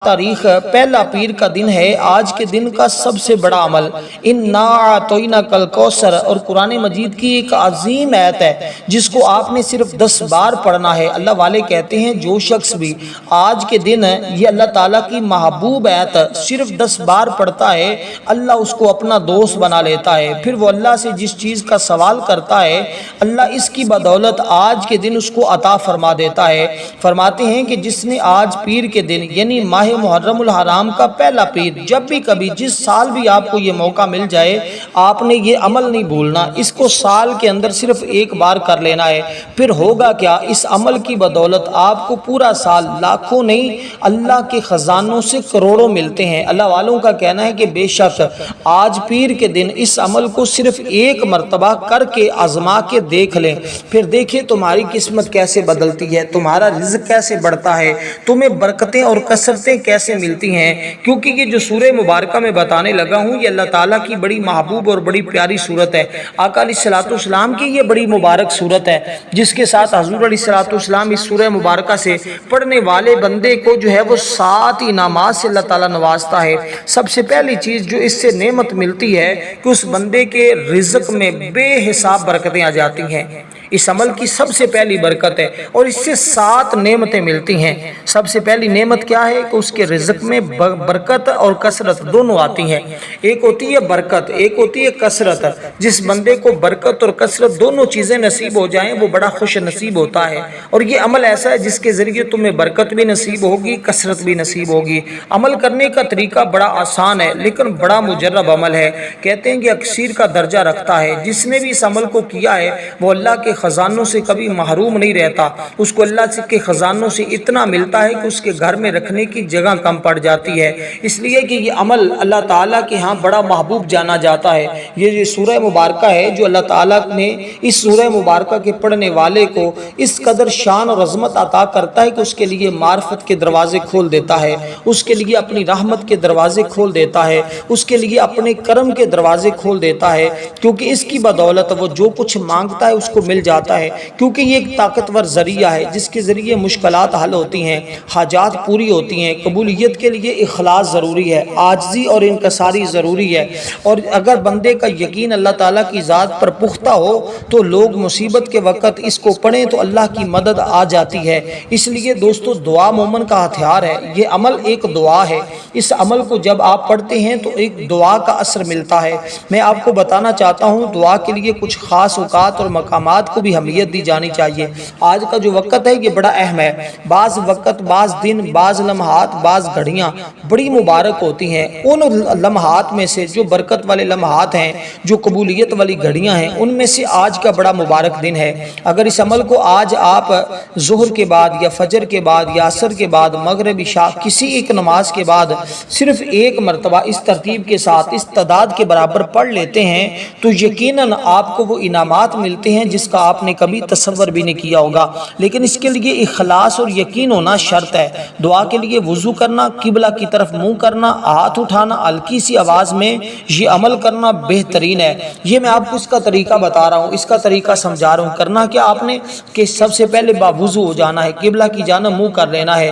تاریخ پہلا پیر کا دن ہے، آج کے دن کا سب سے بڑا عمل اِنَّا أَعْطَيْنَاكَ الْكَوْثَرَ اور قرآن مجید کی ایک عظیم آیت ہے جس کو آپ نے صرف 10 بار پڑھنا ہے۔ اللہ والے کہتے ہیں جو شخص بھی آج کے دن یہ اللہ تعالیٰ کی محبوب آیت صرف 10 بار پڑھتا ہے، اللہ اس کو اپنا دوست بنا لیتا ہے۔ پھر وہ اللہ سے جس چیز کا سوال کرتا ہے اللہ اس کی بدولت آج کے دن اس کو عطا فرما دیتا ہے۔ فرماتے ہیں کہ جس نے آج پیر کے دن یعنی ماہ محرم الحرام کا پہلا پیر، جب بھی کبھی جس سال بھی آپ کو یہ موقع مل جائے، آپ نے یہ عمل نہیں بھولنا، اس کو سال کے اندر صرف ایک بار کر لینا ہے۔ پھر ہوگا کیا، اس عمل کی بدولت آپ کو پورا سال لاکھوں نہیں اللہ کے خزانوں سے کروڑوں ملتے ہیں۔ اللہ والوں کا کہنا ہے کہ بے شک آج پیر کے دن اس عمل کو صرف ایک مرتبہ کر کے آزما کے دیکھ لیں، پھر دیکھیں تمہاری قسمت کیسے بدلتی ہے، تمہارا رزق کیسے بڑھتا ہے، تمہیں برکتیں اور کثرتیں کیسے ملتی ہیں۔ کیونکہ یہ جو سورہ مبارکہ میں بتانے لگا ہوں یہ اللہ تعالیٰ کی بڑی محبوب اور بڑی پیاری صورت ہے۔ آقا علیہ الصلوۃ والسلام کی یہ بڑی مبارک صورت ہے جس کے ساتھ حضور علیہ الصلوۃ والسلام اس سورہ مبارکہ سے پڑھنے والے بندے کو جو ہے وہ 7 انعامات سے اللہ تعالیٰ نوازتا ہے۔ سب سے پہلی چیز جو اس سے نعمت ملتی ہے کہ اس بندے کے رزق میں بے حساب برکتیں آ جاتی ہیں۔ اس عمل کی سب سے پہلی برکت ہے اور اس سے 7 نعمتیں ملتی ہیں۔ سب سے پہلی نعمت کیا ہے کہ اس کے رزق میں برکت اور کثرت دونوں آتی ہیں۔ ایک ہوتی ہے برکت، ایک ہوتی ہے کثرت۔ جس بندے کو برکت اور کثرت دونوں چیزیں نصیب ہو جائیں وہ بڑا خوش نصیب ہوتا ہے، اور یہ عمل ایسا ہے جس کے ذریعے تمہیں برکت بھی نصیب ہوگی، کثرت بھی نصیب ہوگی۔ عمل کرنے کا طریقہ بڑا آسان ہے لیکن بڑا مجرب عمل ہے۔ کہتے ہیں کہ اکثیر کا درجہ رکھتا ہے۔ جس نے بھی اس عمل کو کیا ہے وہ اللہ کے خزانوں سے کبھی محروم نہیں رہتا، اس کو اللہ کے خزانوں سے اتنا ملتا ہے کہ اس کے گھر میں رکھنے کی جگہ کم پڑ جاتی ہے۔ اس لیے کہ یہ عمل اللہ تعالیٰ کے ہاں بڑا محبوب جانا جاتا ہے۔ یہ سورہ مبارکہ ہے جو اللہ تعالیٰ نے اس سورہ مبارکہ کے پڑھنے والے کو اس قدر شان اور عظمت عطا کرتا ہے کہ اس کے لیے معرفت کے دروازے کھول دیتا ہے، اس کے لیے اپنی رحمت کے دروازے کھول دیتا ہے، اس کے لیے اپنے کرم کے دروازے کھول دیتا ہے، کیونکہ اس کی بدولت وہ جو کچھ مانگتا ہے اس کو مل جاتا ہے۔ کیونکہ یہ ایک طاقتور ذریعہ ہے جس کے ذریعے مشکلات حل ہوتی ہیں، حاجات پوری ہوتی ہیں۔ قبولیت کے لیے اخلاص ضروری ہے، عاجزی اور انکساری ضروری ہے، اور اگر بندے کا یقین اللہ تعالیٰ کی ذات پر پختہ ہو تو لوگ مصیبت کے وقت اس کو پڑھیں تو اللہ کی مدد آ جاتی ہے۔ اس لیے دوستو دعا مومن کا ہتھیار ہے۔ یہ عمل ایک دعا ہے، اس عمل کو جب آپ پڑھتے ہیں تو ایک دعا کا اثر ملتا ہے۔ میں آپ کو بتانا چاہتا ہوں دعا کے لیے کچھ خاص اوقات اور مقامات کو بھی اہمیت دی جانی چاہیے۔ آج کا جو وقت ہے یہ بڑا اہم ہے۔ بعض وقت، بعض دن، بعض لمحات، بعض گھڑیاں بڑی مبارک ہوتی ہیں۔ ان لمحات میں سے جو برکت والے لمحات ہیں، جو قبولیت والی گھڑیاں ہیں، ان میں سے آج کا بڑا مبارک دن ہے۔ اگر اس عمل کو آج آپ ظہر کے بعد یا فجر کے بعد یا عصر کے بعد، مغرب، عشاء، کسی ایک نماز کے بعد صرف ایک مرتبہ اس ترتیب کے ساتھ اس تعداد کے برابر پڑھ لیتے ہیں تو یقیناً آپ کو وہ انعامات ملتے ہیں جس کا آپ نے کبھی تصور بھی نہیں کیا ہوگا۔ لیکن اس کے لیے اخلاص اور یقین ہونا شرط ہے۔ دعا کے لیے وضو کرنا، قبلہ کی طرف منہ کرنا، ہاتھ اٹھانا، ہلکی سی آواز میں یہ عمل کرنا بہترین ہے۔ یہ میں آپ کو اس کا طریقہ بتا رہا ہوں، اس کا طریقہ سمجھا رہا ہوں۔ کرنا کیا آپ نے کہ سب سے پہلے باوضو ہو جانا ہے، قبلہ کی جانب منہ کر لینا ہے،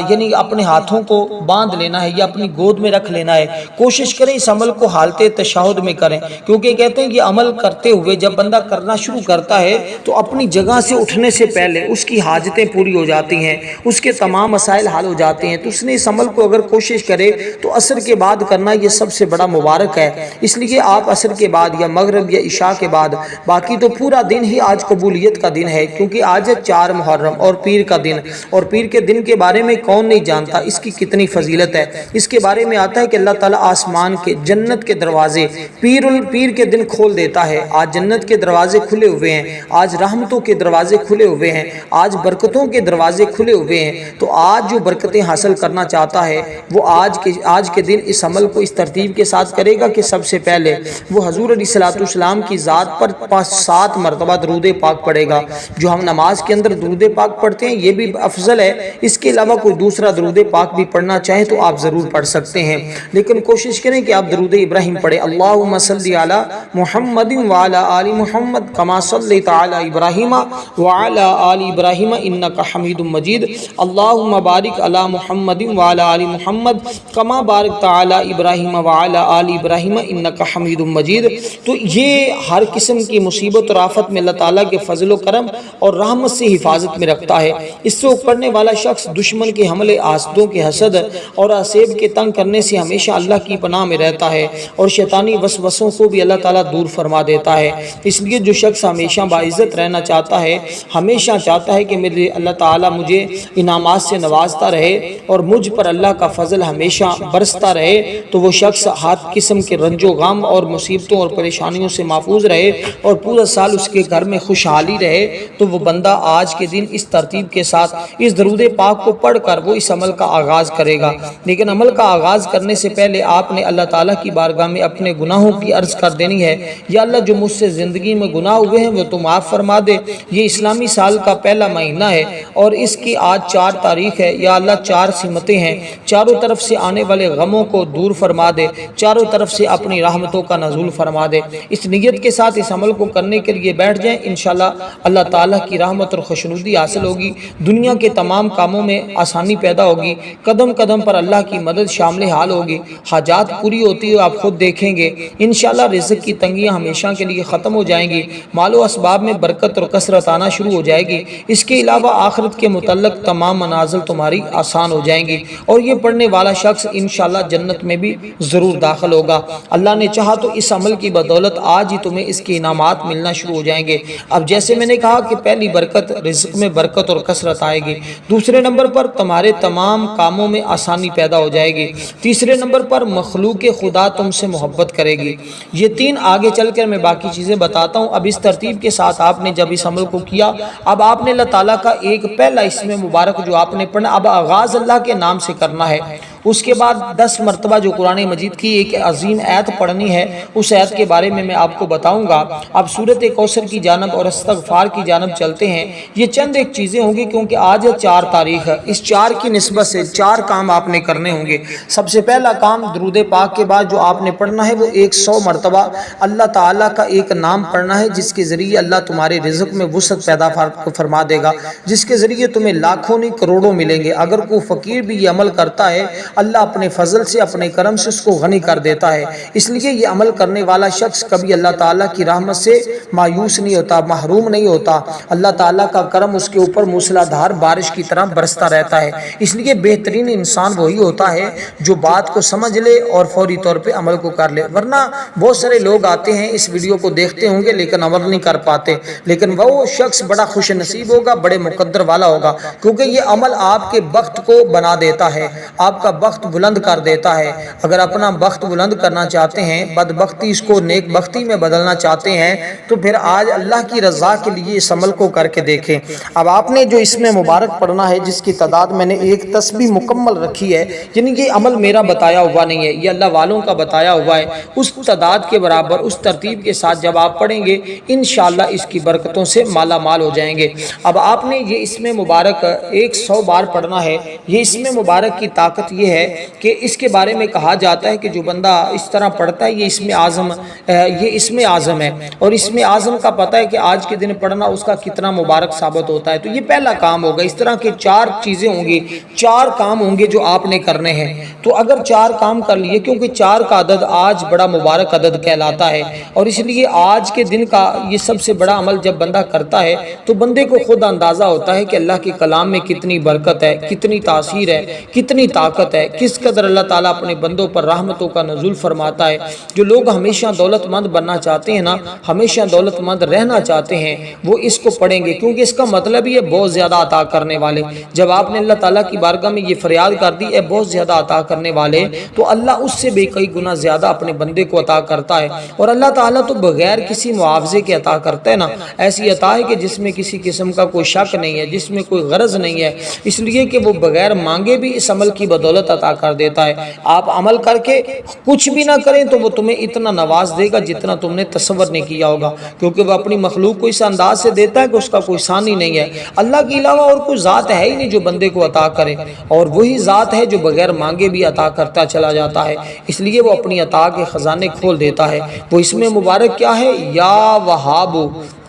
یعنی اپنے ہاتھوں کو باندھ لینا ہے یا اپنی گود میں رکھ لینا ہے۔ کوشش کریں اس عمل کو حالت تشہد میں کریں، کیونکہ کہتے ہیں یہ عمل کرتے ہوئے جب بندہ کرنا شروع کرتا ہے تو اپنی جگہ سے اٹھنے سے پہلے اس کی حاجتیں پوری ہو جاتی ہیں، اس کے تمام مسائل حل ہو جاتے ہیں۔ تو اس نے اس عمل کو اگر کوشش کرے تو عصر کے بعد کرنا یہ سب سے بڑا مبارک ہے۔ اس لیے آپ عصر کے بعد یا مغرب یا عشاء کے بعد، باقی تو پورا دن ہی آج قبولیت کا دن ہے، کیونکہ آج ہے 4 محرم اور پیر کا دن، اور پیر کے دن کے بارے میں کون نہیں جانتا، اس کی کتنی فضیلت ہے۔ اس کے بارے میں آتا ہے کہ اللہ تعالیٰ آسمان کے جنت کے دروازے پیر کے دن کھول دیتا ہے۔ آج جنت کے دروازے کھلے ہوئے ہیں، آج رحمتوں کے دروازے کھلے ہوئے ہیں، آج برکتوں کے دروازے کھلے ہوئے ہیں۔ تو آج جو برکتیں حاصل کرنا چاہتا ہے وہ آج کے دن اس عمل کو اس ترتیب کے ساتھ کرے گا کہ سب سے پہلے وہ حضور علیہ الصلوۃ والسلام کی ذات پر 7 مرتبہ درود پاک پڑھے گا۔ جو ہم نماز کے اندر درود پاک پڑھتے ہیں یہ بھی افضل ہے، اس کے علاوہ کوئی دوسرا درود پاک بھی پڑھنا چاہے تو آپ ضرور پڑھ سکتے ہیں، لیکن کوشش کریں کہ آپ درود ابراہیم پڑھیں۔ اللہم صلی علی محمد وعلی آل محمد کما صلی صلیت علی ابراہیم وعلی آل ابراہیم انک حمید مجید اللہم بارک علی محمد وعلی آل محمد کما بارکت علی ابراہیم وعلی آل ابراہیم انک حمید مجید۔ تو یہ ہر قسم کی مصیبت اور آفت میں اللہ تعالیٰ کے فضل و کرم اور رحمت سے حفاظت میں رکھتا ہے۔ اس سے پڑھنے والا شخص دشمن کے حملے، حاسدوں کے حسد اور عصیب کے تنگ کرنے سے ہمیشہ اللہ کی پناہ میں رہتا ہے اور شیطانی وسوسوں کو بھی اللہ تعالیٰ دور فرما دیتا ہے۔ اس لیے جو شخص ہمیشہ باعزت رہنا چاہتا ہے، ہمیشہ چاہتا ہے کہ میرے اللہ تعالیٰ مجھے انعامات سے نوازتا رہے اور مجھ پر اللہ کا فضل ہمیشہ برستا رہے، تو وہ شخص ہر قسم کے رنج و غم اور مصیبتوں اور پریشانیوں سے محفوظ رہے اور پورا سال اس کے گھر میں خوشحالی رہے، تو وہ بندہ آج کے دن اس ترتیب کے ساتھ اس درود پاک کو پڑھ کر وہ اس عمل کا آغاز کرے گا۔ لیکن عمل کا آغاز کرنے سے پہلے آپ نے اللہ تعالیٰ کی بارگاہ میں اپنے گناہوں کی عرض کر دینی ہے، یا اللہ جو مجھ سے زندگی میں گناہ ہوئے ہیں وہ تو معاف فرما دے۔ یہ اسلامی سال کا پہلا مہینہ ہے اور اس کی آج 4 تاریخ ہے، یا اللہ 4 سمتیں ہیں، چاروں طرف سے آنے والے غموں کو دور فرما دے، چاروں طرف سے اپنی رحمتوں کا نزول فرما دے۔ اس نیت کے ساتھ اس عمل کو کرنے کے لیے بیٹھ جائیں، انشاءاللہ اللہ تعالیٰ کی رحمت اور خوشنودی حاصل ہوگی، دنیا کے تمام کاموں میں آسانی پیدا ہوگی، قدم قدم پر اللہ کی مدد شامل حال ہوگی، حاجات پوری ہوتی ہے، آپ خود دیکھیں گے انشاءاللہ رزق کی تنگیاں ہمیشہ کے لیے ختم ہو جائیں گی، مال و اسباب میں برکت اور کثرت آنا شروع ہو جائے گی۔ اس کے علاوہ آخرت کے متعلق تمام منازل تمہاری آسان ہو جائیں گی اور یہ پڑھنے والا شخص انشاءاللہ جنت میں بھی ضرور داخل ہوگا۔ اللہ نے چاہا تو اس عمل کی بدولت آج ہی تمہیں اس کے انعامات ملنا شروع ہو جائیں گے۔ اب جیسے میں نے کہا کہ پہلی برکت، رزق میں برکت اور کثرت آئے گی، دوسرے نمبر پر تمہارے تمام کاموں میں آسانی پیدا ہو جائے گی، تیسرے نمبر پر مخلوق خدا تم سے محبت کرے گی۔ یہ 3 آگے چل کر میں باقی چیزیں بتاتا ہوں۔ اب اس ترتیب کے ساتھ آپ نے جب اس عمل کو کیا، اب آپ نے اللہ تعالیٰ کا ایک پہلا اسم مبارک جو آپ نے پڑھنا، اب آغاز اللہ کے نام سے کرنا ہے۔ اس کے بعد 10 مرتبہ جو قرآن مجید کی ایک عظیم آیت پڑھنی ہے، اس آیت کے بارے میں آپ کو بتاؤں گا۔ اب سورۃ کوثر کی جانب اور استغفار کی جانب چلتے ہیں۔ یہ چند ایک چیزیں ہوں گی کیونکہ آج 4 تاریخ ہے، اس 4 کی نسبت سے 4 کام آپ نے کرنے ہوں گے۔ سب سے پہلا کام درود پاک کے بعد جو آپ نے پڑھنا ہے وہ 100 مرتبہ اللہ تعالیٰ کا ایک نام پڑھنا ہے، جس کے ذریعے اللہ تمہارے رزق میں وسعت پیدا فرما دے گا، جس کے ذریعے تمہیں لاکھوں نہیں کروڑوں ملیں گے۔ اگر کوئی فقیر بھی یہ عمل کرتا ہے، اللہ اپنے فضل سے، اپنے کرم سے اس کو غنی کر دیتا ہے۔ اس لیے یہ عمل کرنے والا شخص کبھی اللہ تعالیٰ کی رحمت سے مایوس نہیں ہوتا، محروم نہیں ہوتا۔ اللہ تعالیٰ کا کرم اس کے اوپر موسلادھار بارش کی طرح برستا رہتا ہے۔ اس لیے بہترین انسان وہی ہوتا ہے جو بات کو سمجھ لے اور فوری طور پہ عمل کو کر لے، ورنہ بہت سارے لوگ آتے ہیں اس ویڈیو کو دیکھتے ہوں گے لیکن عمل نہیں کر پاتے۔ لیکن وہ شخص بڑا خوش نصیب ہوگا، بڑے مقدر والا ہوگا، کیونکہ یہ عمل آپ کے بخت کو بنا دیتا ہے، آپ کا بخت بلند کر دیتا ہے۔ اگر اپنا بخت بلند کرنا چاہتے ہیں، بدبختی اس کو نیک بختی میں بدلنا چاہتے ہیں، تو پھر آج اللہ کی رضا کے لیے اس عمل کو کر کے دیکھیں۔ اب آپ نے جو اس میں مبارک پڑھنا ہے، جس کی تعداد میں نے ایک تسبیح مکمل رکھی ہے، یعنی کہ عمل میرا بتایا ہوا نہیں ہے، یہ اللہ والوں کا بتایا ہوا ہے، اس تعداد کے برابر اس ترتیب کے ساتھ جب آپ پڑھیں گے انشاءاللہ اس کی برکتوں سے مالا مال ہو جائیں گے۔ اب آپ نے یہ اسم مبارک 100 بار پڑھنا ہے۔ یہ اسم مبارک کی طاقت یہ ہے کہ اس کے بارے میں کہا جاتا ہے کہ جو بندہ اس طرح پڑھتا ہے، یہ اسم اعظم ہے، اور اسم اعظم کا پتہ ہے کہ آج کے دن پڑھنا اس کا کتنا مبارک ثابت ہوتا ہے۔ تو یہ پہلا کام ہوگا۔ اس طرح کے 4 چیزیں ہوں گی، 4 کام ہوں گے جو آپ نے کرنے ہیں۔ تو اگر 4 کام کر لیے، کیونکہ 4 کا عدد آج بڑا مبارک عدد کہلاتا ہے، اور اس لیے آج کے دن کا یہ سب سے بڑا عمل جب بندہ کرتا ہے تو بندے کو خود اندازہ ہوتا ہے کہ اللہ کے کلام میں کتنی برکت ہے، کتنی تاثیر ہے، کتنی طاقت ہے، کس قدر اللہ تعالیٰ اپنے بندوں پر رحمتوں کا نزول فرماتا ہے۔ جو لوگ ہمیشہ دولت مند بننا چاہتے ہیں نا، ہمیشہ دولت مند رہنا چاہتے ہیں، وہ اس کو پڑھیں گے، کیونکہ اس کا مطلب یہ بہت زیادہ عطا کرنے والے۔ جب آپ نے اللہ تعالیٰ کی بارگاہ میں یہ فریاد کر دی اے بہت زیادہ عطا کرنے والے، تو اللہ اس سے بے کئی گنا زیادہ اپنے بندے کو عطا کرتا ہے۔ اور اللہ تعالیٰ تو بغیر کسی معاوضے کے عطا کرتا ہے نا، ایسی عطا ہے کہ جس میں کسی قسم کا کوئی شک نہیں ہے، جس میں کوئی غرض نہیں ہے، اس لیے کہ وہ بغیر مانگے بھی اس عمل کی بدولت عطا کر دیتا ہے۔ آپ عمل کر کے کچھ بھی نہ کریں تو وہ تمہیں اتنا نواز دے گا جتنا تم نے تصور نہیں کیا ہوگا، کیونکہ وہ اپنی مخلوق کو اس انداز سے دیتا ہے کہ اس کا کوئی ثانی نہیں ہے۔ اللہ کے علاوہ اور کوئی ذات ہے ہی نہیں جو بندے کو عطا کرے، اور وہی ذات ہے جو بغیر مانگے بھی عطا کرتا چلا جاتا ہے، اس لیے وہ اپنی عطا کے خزانے کھول دیتا ہے۔ وہ اسم مبارک کیا ہے؟ یا وہاب،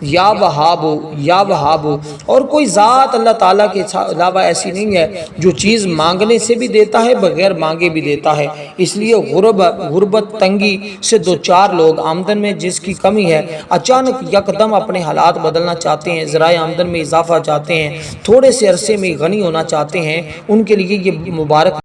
یا وہاب یا وہاب، اور کوئی ذات اللہ تعالیٰ کے علاوہ ایسی نہیں ہے جو چیز مانگنے سے بھی دیتا ہے، بغیر مانگے بھی دیتا ہے۔ اس لیے غربت تنگی سے دو چار لوگ آمدن میں جس کی کمی ہے اچانک یکدم اپنے حالات بدلنا چاہتے ہیں، ذرائع آمدن میں اضافہ چاہتے ہیں، تھوڑے سے عرصے میں غنی ہونا چاہتے ہیں، ان کے لیے یہ مبارک